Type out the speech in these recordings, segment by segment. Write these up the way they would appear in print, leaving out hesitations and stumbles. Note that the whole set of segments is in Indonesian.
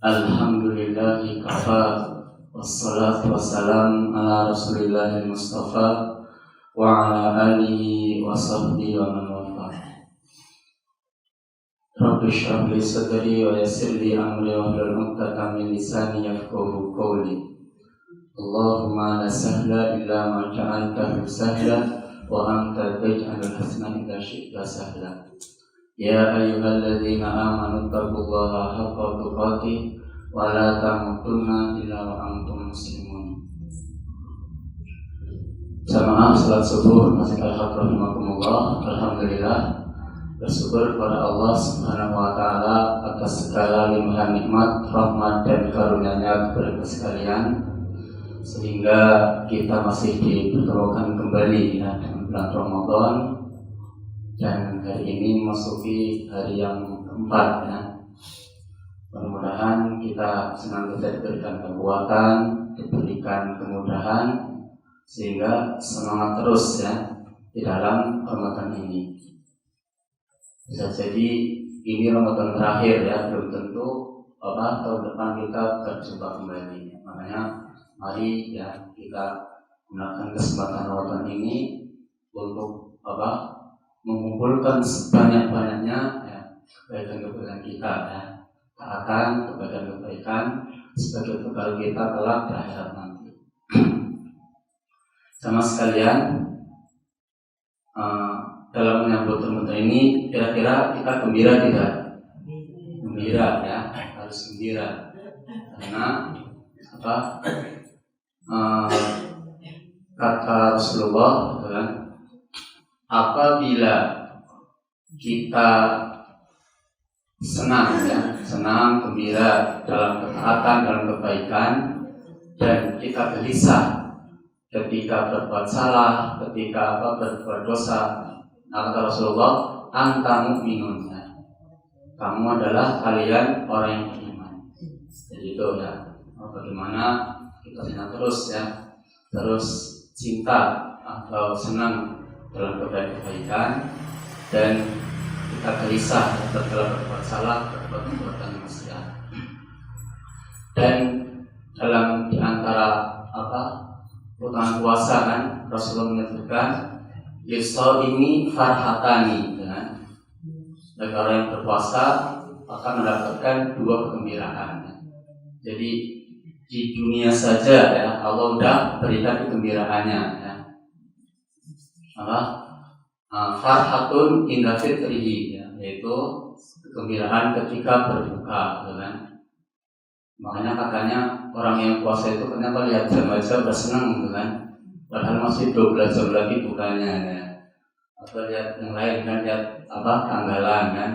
Alhamdulillahi kafa, wassalatu wassalam ala rasulillahil mustafa wa ala alihi wa sahbihi wa man wafa. Rabbi shrah li sadri wa yassir li amri wa hlul 'uqdatam min lisani yafqahu qawli. Allahumma la sahla illa ma ja'altahu sahla wa anta taj'alul hazna idza syi'ta sahla. Ya ayyuhalladzina amanu taqullaha haqqa tuqatih wa la tamutunna illa wa antum muslimun. Jamaah salat subuh masjid Al-Haq rahimakumullah. Alhamdulillah, bersyukur kepada Allah Subhanahu wa taala atas segala limpahan nikmat, rahmat dan karunia-Nya kepada kita sekalian, sehingga kita masih dipertemukan kembali dalam bulan Ramadan. Dan hari ini memasuki hari yang keempat ya. Mudah-mudahan kita senantiasa diberikan kekuatan, diberikan kemudahan, sehingga semangat terus ya di dalam Ramadan ini. Bisa jadi ini Ramadan terakhir ya, belum tentu tahun depan kita berjumpa kembali. Makanya mari ya kita gunakan kesempatan Ramadan ini untuk mengumpulkan sebanyak-banyaknya ya, kebaikan-kebaikan kita ya, taatan, kebaikan-kebaikan sebagai bekal kita kelak di akhirat nanti. Sama sekalian, dalam menyambut Ramadan ini kira-kira kita gembira tidak? Gembira ya, harus gembira. Karena kata Rasulullah kan, apabila kita senang ya, senang, gembira dalam ketaatan, dalam kebaikan, dan kita gelisah ketika berbuat salah, ketika berbuat dosa, kata Rasulullah, anta mu'minun ya. Kamu adalah kalian orang yang beriman. Jadi itu ya, bagaimana kita senang terus ya, terus cinta atau senang dalam kebaikan, dan kita gelisah dalam berbuat salah, berbuat perbuatan maksiat. Dan dalam diantara potongan puasa kan Rasulullah menyebutkan yusau ini farhatani kan, bagi orang yang berpuasa akan mendapatkan dua kegembiraan. Jadi di dunia saja ya Allah sudah berikan kegembiraannya ya. Farhatun inda fitrihi ya, yaitu kegembiraan ketika berbuka kan. Makanya katanya orang yang puasa itu kenapa lihat jam aja udah senang kan, padahal masih 12 jam lagi bukanya ya. Atau lihat yang lain kan, lihat tanggalan kan,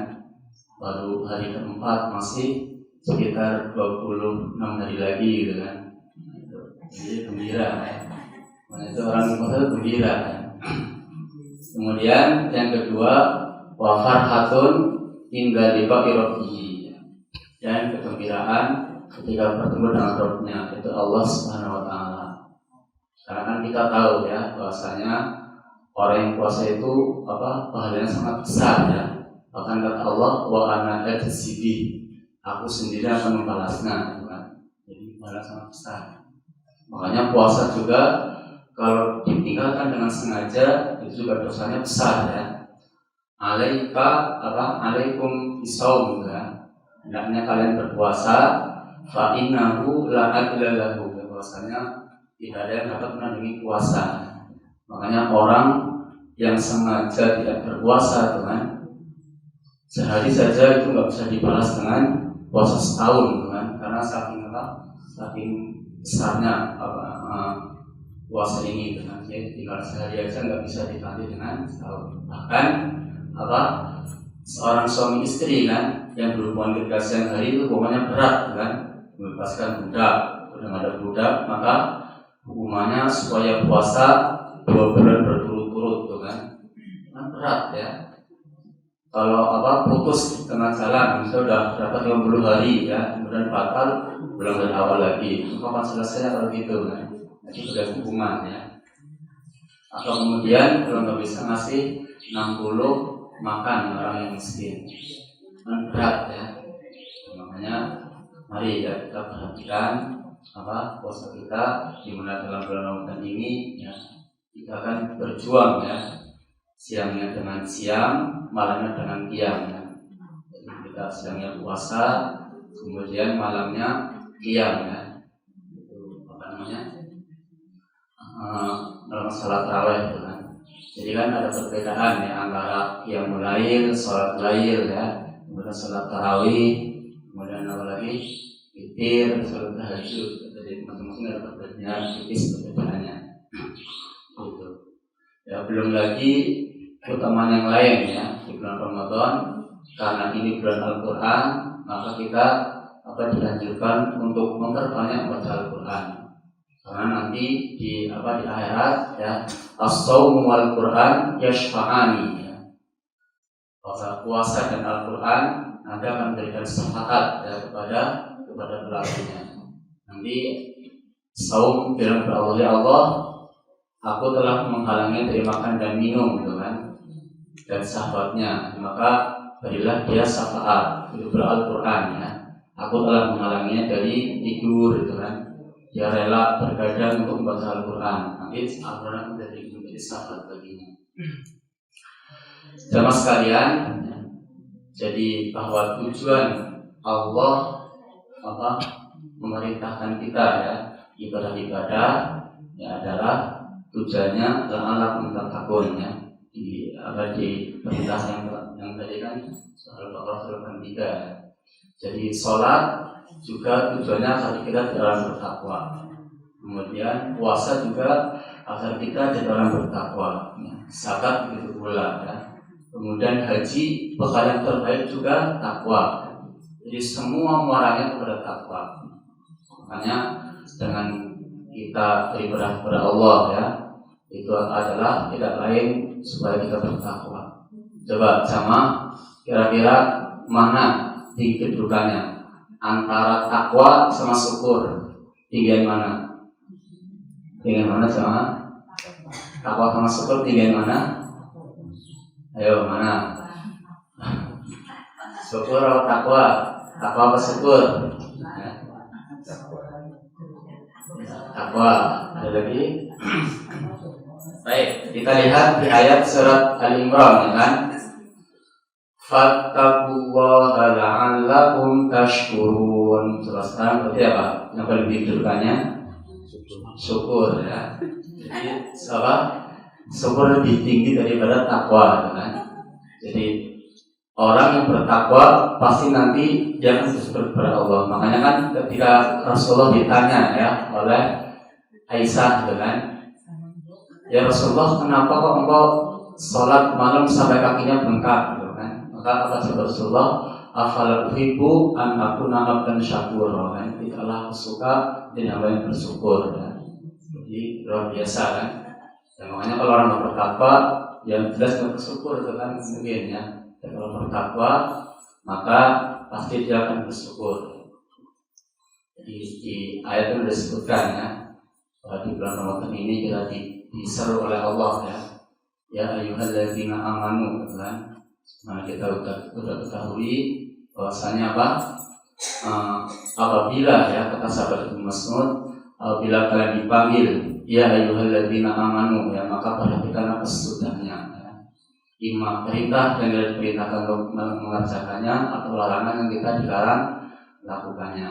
baru hari keempat, masih sekitar 26 hari lagi gitu kan. Jadi gembira ya. Nah, itu orang yang puasa gembira ya. Kemudian yang kedua, wa farhatun inda liqa'i rabbih, dan kegembiraan ketika bertemu dengan Rabb-Nya, itu Allah Subhanahu wa taala. Karena kan kita tahu ya bahwasanya orang yang puasa itu pahalanya sangat besar ya. Bahkan kata Allah, wa ana ajzibi, aku sendiri akan membalasnya gitu kan. Jadi pahala sangat besar. Makanya puasa juga kalau ditinggalkan dengan sengaja itu juga dosanya besar ya. Alaikum bisawm ya. Hendaknya kalian berpuasa, fa innahu la adla lahu, bahwasanya tidak ada yang dapat menandingi puasa. Makanya orang yang sengaja tidak berpuasa kan, sehari saja itu nggak bisa dibalas dengan puasa setahun kan, karena saking besarnya puasa ini dengan tinggal sehari aja nggak bisa diganti dengan setahun. Bahkan seorang suami istri kan yang berhubungan ketika siang hari itu hukumannya berat kan, membebaskan budak. Kalau ada budak maka hukumannya supaya puasa 2 bulan berturut-turut tuh kan berat ya. Kalau putus di tengah jalan, misalnya udah berapa 50 hari ya, kemudian batal, ulang dari awal lagi, kapan selesainya kalau gitu kan? Jadi sudah hukuman ya. Atau kemudian kalau nggak bisa ngasih 60 makan orang yang miskin, kan berat ya. Makanya Mari ya kita perhatikan puasa kita di mana dalam bulan Ramadan ini ya kita akan berjuang ya, siangnya dengan siang, malamnya dengan qiyam ya. Jadi kita siangnya puasa, kemudian malamnya qiyam ya. Itu dalam salat tarawih itu kan. Jadi kan ada perbedaan ya antara qiyamul lail, salat lail ya, kemudian salat tarawih, kemudian apa lagi? Witir, salat tahajud. Jadi masing-masing ada perbedaan tipis perbedaannya. Gitu. Ya belum lagi keutamaan yang lain ya di bulan Ramadan, karena ini bulan Al-Quran, maka kita dianjurkan untuk memperbanyak baca Al-Quran. Karena nanti di akhirat ya, as-shaumu wal Quran yashfa'ani ya. Puasa dan Al-Quran nanti akan memberikan syafaat ya, kepada pelakunya. Nanti saum bilang kepada Allah, ya Allah, aku telah menghalangi dari makan dan minum gitu kan, dan sahabatnya, maka berilah dia syafaat itu Al-Quran ya. Aku telah menghalanginya dari tidur gitu kan, dia rela bergadang untuk membaca Al-Quran. Nanti Al-Quran menjadi syafaat baginya. Jamaah sekalian, jadi bahwa tujuan Allah memerintahkan kita ya ibadah-ibadah ya adalah tujuannya la'allakum tattaqun ya. Di perintah yang tadi kan soal Al-Baqarah 3. Jadi sholat juga tujuannya agar kita dalam bertakwa. Kemudian puasa juga agar kita jadi orang bertakwa. Zakat begitu pula ya. Kemudian haji bekal yang terbaik juga takwa. Jadi semua muaranya kepada takwa. Makanya dengan kita beribadah kepada Allah ya, itu adalah tidak lain supaya kita bertakwa. Coba sama kira-kira mana tinggi kedudukannya antara takwa sama syukur? Tinggian mana? Tinggian mana sama? Takwa sama syukur tinggian mana? Ayo mana? Syukur atau takwa? Takwa apa syukur? Takwa. Ada lagi? Baik, kita lihat di ayat surat Al-Imran ya kan? Fattaqullaha la'allakum tashkurun. Coba sekarang berarti apa? Yang paling ditujukannya syukur ya. Jadi syukur lebih tinggi daripada takwa kan? Jadi orang yang bertakwa pasti nanti dia akan bersyukur kepada Allah. Makanya kan ketika Rasulullah ditanya ya oleh Aisyah gitu kan, ya Rasulullah, kenapa kok engkau sholat malam sampai kakinya bengkak gitu kan? Maka kata Rasulullah, afala uhibbu an akuna abdan syakura kan? Tidaklah aku suka jadi hamba yang bersyukur kan? Jadi luar biasa kan? Ya, makanya kalau orang bertakwa, yang jelas bersyukur itu kan mungkin ya. Dan kalau bertakwa, maka pasti dia akan bersyukur. Jadi di ayat itu disebutkan ya, di bulan Ramadan ini kita diseru oleh Allah ya, ya ayyuhalladzina amanu kan. Nah kita udah ketahui bahwasanya apabila ya kata sahabat Ibnu Mas'ud, apabila kalian dipanggil ya ayyuhalladzina amanu ya, maka perhatikanlah sesudahnya ya. Ima perintah yang kita diperintahkan untuk mengerjakannya atau larangan yang kita dilarang melakukannya.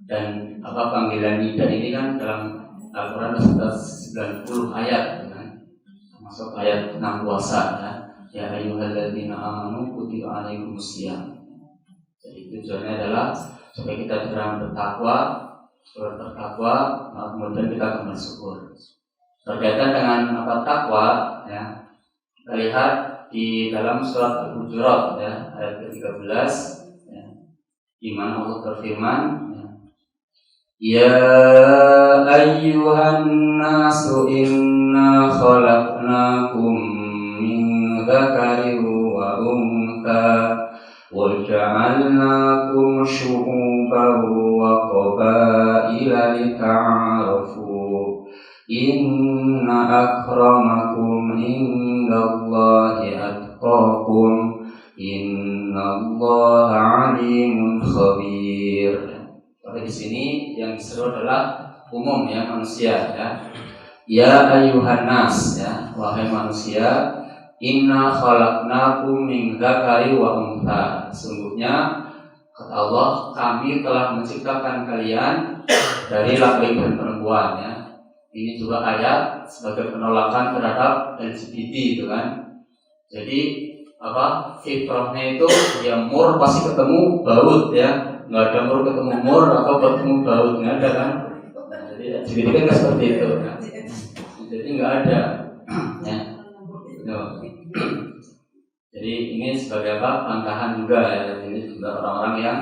Dan panggilan nida ini kan dalam Al-Quran sudah 90 ayat kan? Termasuk ayat 6 puasa ya. Ya ayyuhalladzina amanu kutiba alaikumusiyam. Jadi tujuannya adalah supaya kita bertakwa, kemudian kita akan bersyukur. Berkaitan dengan takwa ya, kita lihat di dalam surat Al-Hujurat ya, ayat ke-13 ya, di mana Allah berfirman ya ayyuhan nasu inna khalaqnakum min dzakarin wa untha wa ja'alnakum syu'uban wa qabaila lita'arafu inna akramakum indallahi atqakum innallaha alimun khabir. adalah umum ya, manusia ya. Ya ayuhan nas ya, wahai manusia, inna khalaqnakum min dzakari wa untha. Sesungguhnya kata Allah, kami telah menciptakan kalian dari laki dan perempuan ya. Ini juga ayat sebagai penolakan terhadap LGBT itu kan. Jadi fitrahnya itu ya mur pasti ketemu baut ya, nggak ada mur ketemu mur atau ketemu baut, nggak ada kan. Jadi kan nggak seperti itu kan? Jadi nggak ada ya. Jadi ini sebagai bantahan juga ya. Ini juga orang-orang yang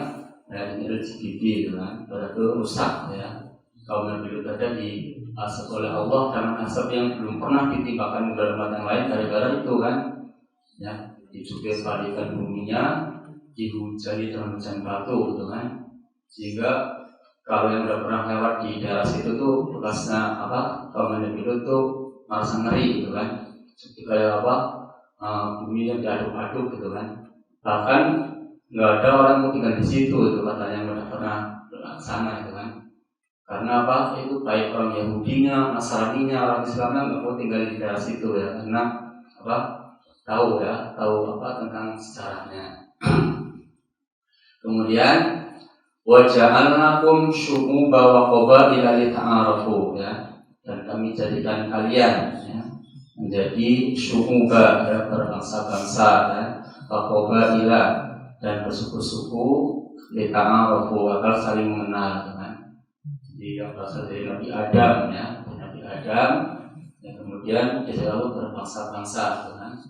ini LGBT itu kan, itu rusak ya. Kaum Nabi Lut ada di asap oleh Allah karena asap yang belum pernah ditimpakan kepada umat yang lain gara-gara itu kan ya, dicukir balikan buminya, dihujani dengan hujan batu gitu kan, sehingga kalau yang udah pernah lewat di daerah situ tuh bekasnya kaum Nabi Lut tuh merasa ngeri gitu kan, seperti kayak buminya diaduk-aduk gitu kan, bahkan nggak ada orang yang tinggal di situ itu katanya yang udah pernah sana gitu kan. Karena itu baik orang Yahudinya, Nasraninya, orang Islamnya nggak mau tinggal di daerah situ ya, karena tahu tentang sejarahnya. Kemudian waja'alnakum syu'uba wa qabaila lita'arafu ya, dan kami jadikan kalian ya menjadi syu'uba ya, berbangsa-bangsa ya, wa qabaila dan bersuku-suku lita'arafu agar saling mengenal kan. Jadi yang berasal dari Nabi Adam ya, Nabi Adam dan kemudian jadi lalu berbangsa-bangsa kan,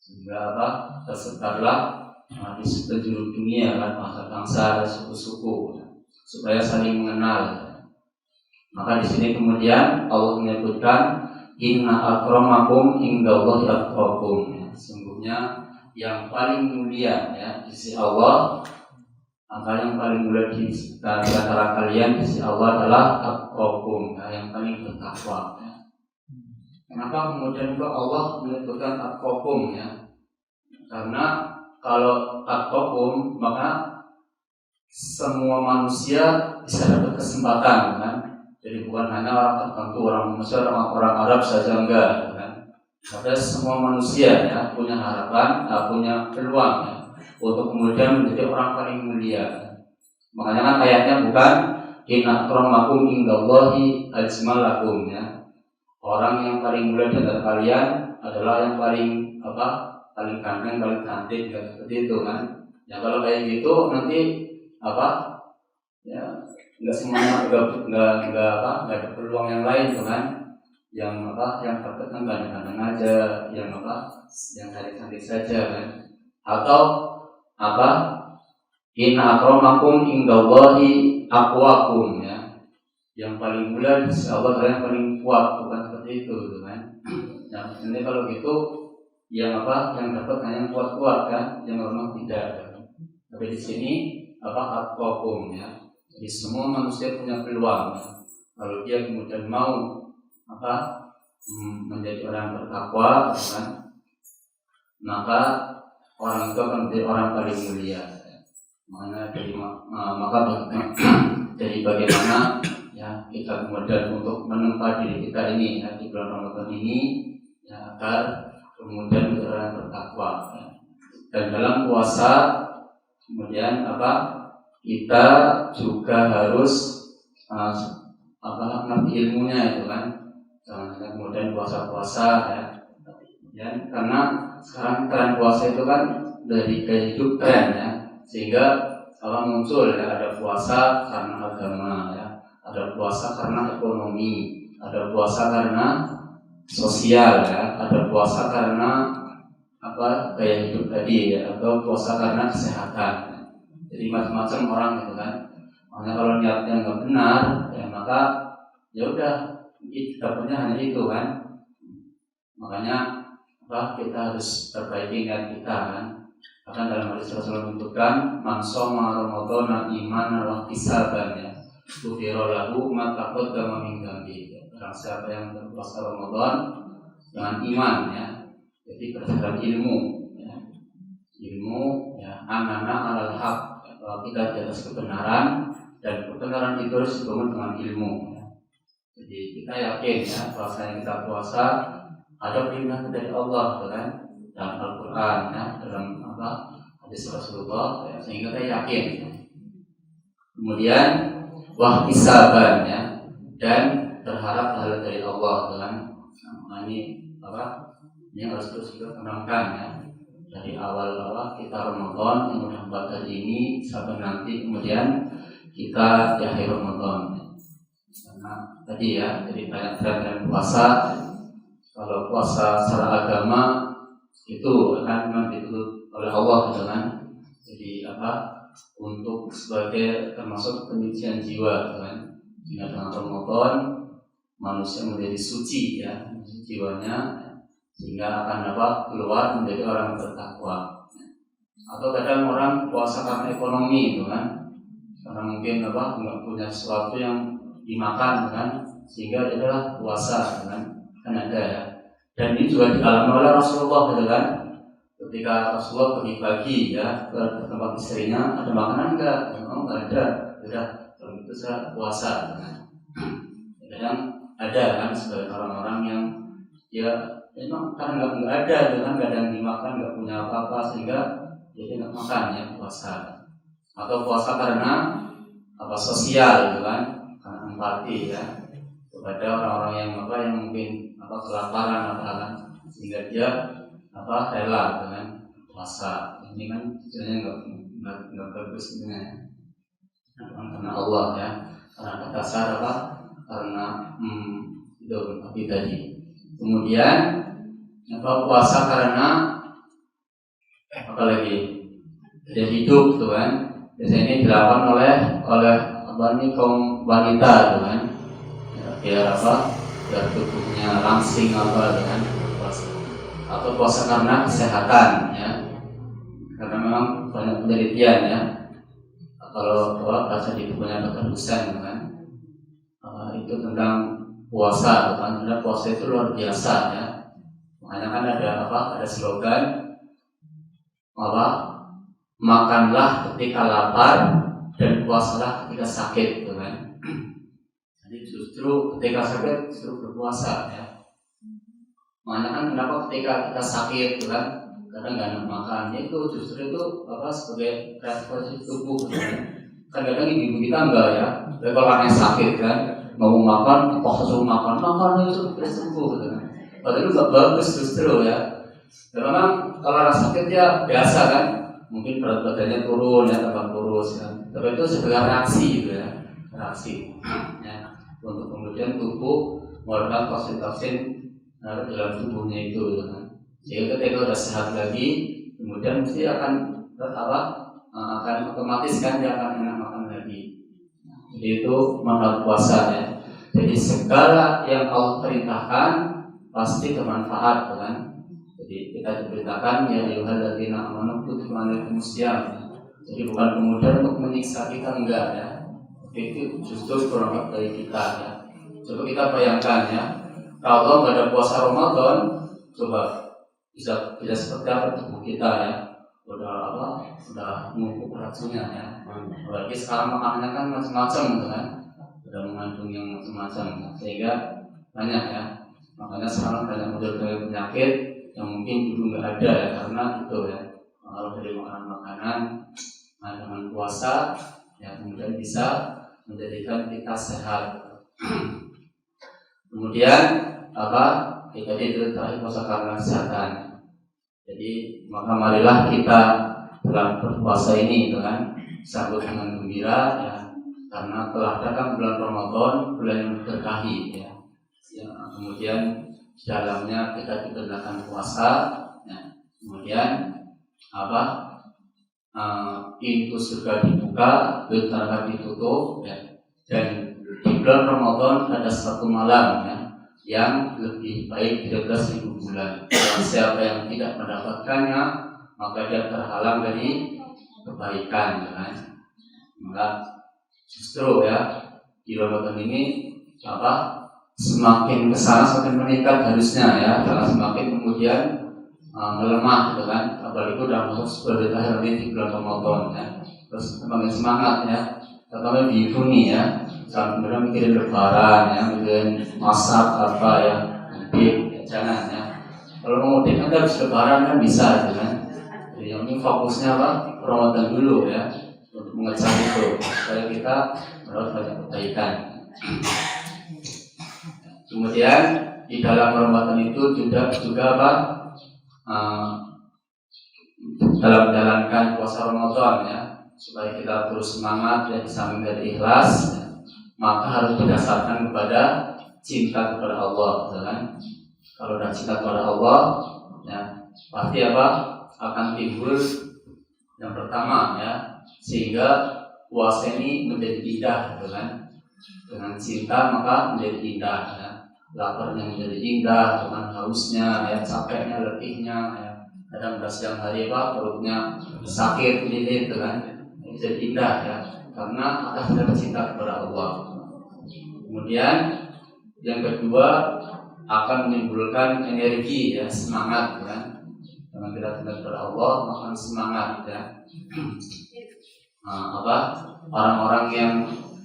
sehingga tersebarlah di seluruh dunia kan, bangsa-bangsa dan suku-suku ya, supaya saling mengenal. Maka di sini kemudian Allah menyebutkan inna akramakum indallahi atqakum ya, sesungguhnya yang paling mulia ya di sisi Allah, maka yang paling mulia di antara kalian di sisi Allah adalah atqakum ya, yang paling bertakwa ya. Kenapa kemudian juga Allah menyebutkan atqakum ya? Karena kalau atqakum maka semua manusia bisa dapat kesempatan kan. Jadi bukan hanya orang tertentu, orang manusia, orang Arab saja enggak kan. Tapi semua manusia ya punya harapan, punya peluang ya, untuk kemudian menjadi orang paling mulia. Makanya kan ayatnya bukan inna akramakum indallahi ajmalakum ya. Orang yang paling mulia di antara kalian adalah yang paling paling ganteng, paling cantik ya, seperti itu kan. Ya kalau kayak gitu nanti ya enggak semuanya enggak ada peluang yang lain tuh kan. Yang dapat kan ganteng aja, yang cantik-cantik saja kan. Atau inna akramakum indallahi aqwakum ya. Yang paling mulia di sisi Allah adalah yang paling kuat, bukan seperti itu kan. Nah, nanti kalau gitu yang dapat hanya yang kuat-kuat kan, yang lemah tidak kan. Tapi di sini aqwakum ya. Jadi semua manusia punya peluang ya. Kalau dia kemudian mau menjadi orang bertakwa kan, maka orang itu akan menjadi orang paling mulia. Maka dari bagaimana ya kita kemudian untuk menempa diri kita ini ya, di bulan Ramadan ini ya, agar kemudian menjadi orang bertakwa ya. Dan dalam puasa kemudian kita juga harus ngerti ilmunya itu kan. Jangan kemudian puasa-puasa ya, karena sekarang tren puasa itu kan dari gaya hidup tren ya, sehingga muncul ya, ada puasa karena agama ya, ada puasa karena ekonomi, ada puasa karena sosial ya, ada puasa karena gaya hidup tadi ya, atau puasa karena kesehatan. Jadi macam-macam orang gitu kan. Makanya kalau niatnya nggak benar ya, maka ya udah dapatnya hanya itu kan. Makanya kita harus perbaiki niat kita kan. Bahkan dalam hadis Rasulullah menyebutkan man shoma ramadhana imanan wa ihtisaban ya, ghufira lahu ma taqaddama min dhanbi. Barang siapa yang berpuasa Ramadan dengan iman ya, jadi berdasarkan ilmu ya, anana alal haq, bahwa kita di atas kebenaran, dan kebenaran itu harus dibangun dengan ilmu. Jadi kita yakin ya bahwasanya kita puasa ada perintah dari Allah kan, dalam Al-Quran ya, dalam hadis Rasulullah ya, sehingga kita yakin. Kemudian wahtisaban ya, dan berharap pahala dari Allah kan. Ini harus terus kita tanamkan ya, dari awal kita Ramadan yang mudah batal ini sampai nanti kemudian kita di akhir Ramadan. Karena tadi ya, jadi banyak tren puasa. Kalau puasa secara agama itu akan memang dituntut oleh Allah dengan jadi untuk sebagai termasuk penyucian jiwa kan. Sehingga dengan Ramadan manusia menjadi suci ya, jiwanya, sehingga akan keluar menjadi orang bertakwa. Atau kadang orang puasa karena ekonomi itu kan, karena mungkin nggak punya sesuatu yang dimakan kan, sehingga dia adalah puasa kan ada ya. Dan ini juga dialami oleh Rasulullah kan, ketika Rasulullah pagi-pagi ya ke tempat istrinya, ada makanan nggak? Nggak ada. Udah kalau itu saya puasa kan. Kadang ada kan sebagai orang-orang yang ya memang karena nggak ada dengan nggak ada yang dimakan, nggak punya apa-apa, sehingga jadi nggak makan ya puasa. Atau puasa karena sosial gitu kan, karena empati ya kepada orang-orang yang yang mungkin kelaparan kan, sehingga dia rela dengan puasa. Ini kan sebenarnya nggak bagus sebenarnya, karena Allah ya, karena dasar karena itu empati tadi. Kemudian puasa karena apalagi dia hidup tuh kan, biasanya ini dilakukan oleh kaum wanita tuh kan, biar biar tubuhnya langsing dengan puasa. Atau puasa karena kesehatan ya, karena memang banyak penelitian ya, kalau baca di bukunya Dr. Husain kan, itu tentang puasa kan, karena puasa itu luar biasa ya. Makanya kan ada slogan makanlah ketika lapar dan puasalah ketika sakit gitu kan. Jadi justru ketika sakit justru berpuasa ya. Makanya kan kenapa ketika kita sakit gitu kan, kadang nggak enak makan, itu justru itu sebagai respons tubuh gitu kan. Kadang-kadang ibu kita enggak ya, kalau aneh sakit kan, mau makan, suruh makan itu supaya sembuh gitu kan. Padahal itu nggak bagus justru ya. Dan memang kalau rasa sakit ya biasa kan, mungkin berat badannya turun ya, tambah kurus kan. Tapi itu sebagai reaksi gitu ya, reaksi ya, untuk kemudian tubuh mengeluarkan toksin-toksin dalam tubuhnya itu kan. Sehingga ketika sudah sehat lagi, kemudian mesti akan akan otomatis kan dia akan enak makan lagi. Jadi itu manfaat puasa ya. Jadi segala yang Allah perintahkan pasti bermanfaat kan. Jadi kita diperintahkan ya ayyuhalladzina amanu kutiba alaikumus syiyam. Jadi bukan kemudian untuk menyiksa kita, enggak ya. Itu justru bermanfaat bagi kita ya. Coba kita bayangkan ya, kalau nggak ada puasa Ramadan, coba bisa seperti apa tubuh kita ya. Udah menumpuk racunnya ya. Apalagi sekarang makanannya kan macam-macam gitu kan, udah mengandung yang macam-macam, sehingga banyak ya. Makanya sekarang banyak model penyakit yang mungkin dulu nggak ada ya, karena itu ya, kalau dari makanan dengan puasa ya kemudian bisa menjadikan kita sehat. Kemudian kita itu terakhir puasa karena kesehatan. Jadi maka marilah kita dalam berpuasa ini kan sambut dengan gembira ya, karena telah datang bulan Ramadan, bulan yang berkahi ya. Kemudian di dalamnya kita diberikan puasa ya. Kemudian pintu surga dibuka, pintu neraka ditutup ya. Dan di bulan Ramadan ada satu malam ya, yang lebih baik 13.000 bulan. Siapa yang tidak mendapatkannya, maka dia terhalang dari kebaikan kan. Maka justru ya di Ramadan ini semakin kesana semakin meningkat harusnya ya, jangan semakin kemudian melemah gitu kan. Apalagi udah masuk sebagai akhir ini di bulan Ramadan ya, terus semakin semangat ya. terutama ibu nih ya, jangan kemudian mikirin lebaran ya, mikirin masak apa ya, mudik ya, jangan ya. Kalau mau mudik kan harus lebaran kan bisa gitu kan. Jadi yang ini fokusnya apa? Ramadan dulu ya, untuk mengejar itu supaya kita mendapat banyak kebaikan. Kemudian di dalam Ramadan itu juga apa? Dalam menjalankan puasa Ramadan ya, supaya kita terus semangat dan samping dari ikhlas ya, maka harus didasarkan kepada cinta kepada Allah, kan? Kalau sudah cinta kepada Allah ya, pasti apa? Akan timbul yang pertama ya, sehingga puasa ini menjadi indah, kan? Dengan cinta maka menjadi indah ya. Laparnya menjadi indah, dengan hausnya ya, capeknya, letihnya ya. Kadang udah siang hari apa, perutnya sakit ini itu kan, jadi indah ya, karena atas dasar cinta kepada Allah. Kemudian yang kedua akan menimbulkan energi ya, semangat ya. Dengan kita cinta kepada Allah akan semangat ya. Orang-orang yang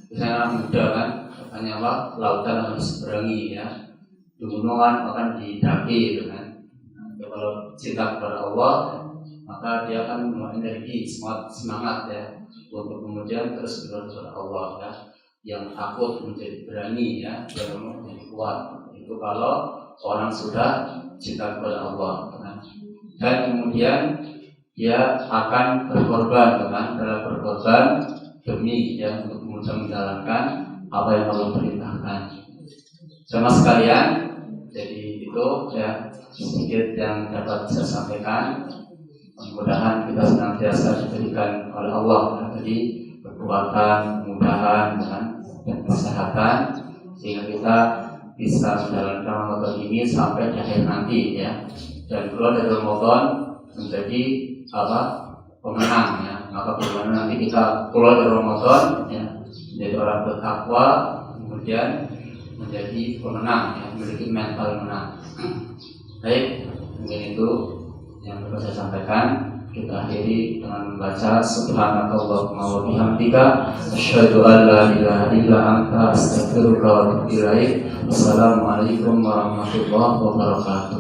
misalnya muda kan, katanya apa, lautan harus diseberangi ya, gunungan akan didaki gitu kan. Kalau cinta kepada Allah, maka dia akan membawa energi, semangat ya, untuk kemudian terus berdoa kepada Allah ya. Yang takut menjadi berani ya, yang menjadi kuat. Itu kalau orang sudah cinta kepada Allah kan. Dan kemudian dia akan berkorban kan, dalam berkorban demi ya, untuk kemudian menjalankan apa yang Allah perintahkan. Sama sekalian, jadi itu ya sedikit yang dapat saya sampaikan. Mudah-mudahan kita senantiasa diberikan oleh Allah jadi kekuatan, kemudahan dan kesehatan, sehingga kita bisa menjalankan Ramadan ini sampai di akhir nanti ya. Dan keluar dari Ramadan menjadi apa? Pemenang ya. Maka bagaimana nanti kita keluar dari Ramadan ya, menjadi orang bertakwa, kemudian menjadi pemenang ya, memiliki mental menang. Baik, mungkin itu yang perlu saya sampaikan. Kita akhiri dengan membaca Subhanakallahumma wa bihamdika asyhadu an la ilaha illa anta astaghfiruka wa atubu ilaik. Wassalamualaikum warahmatullahi wabarakatuh.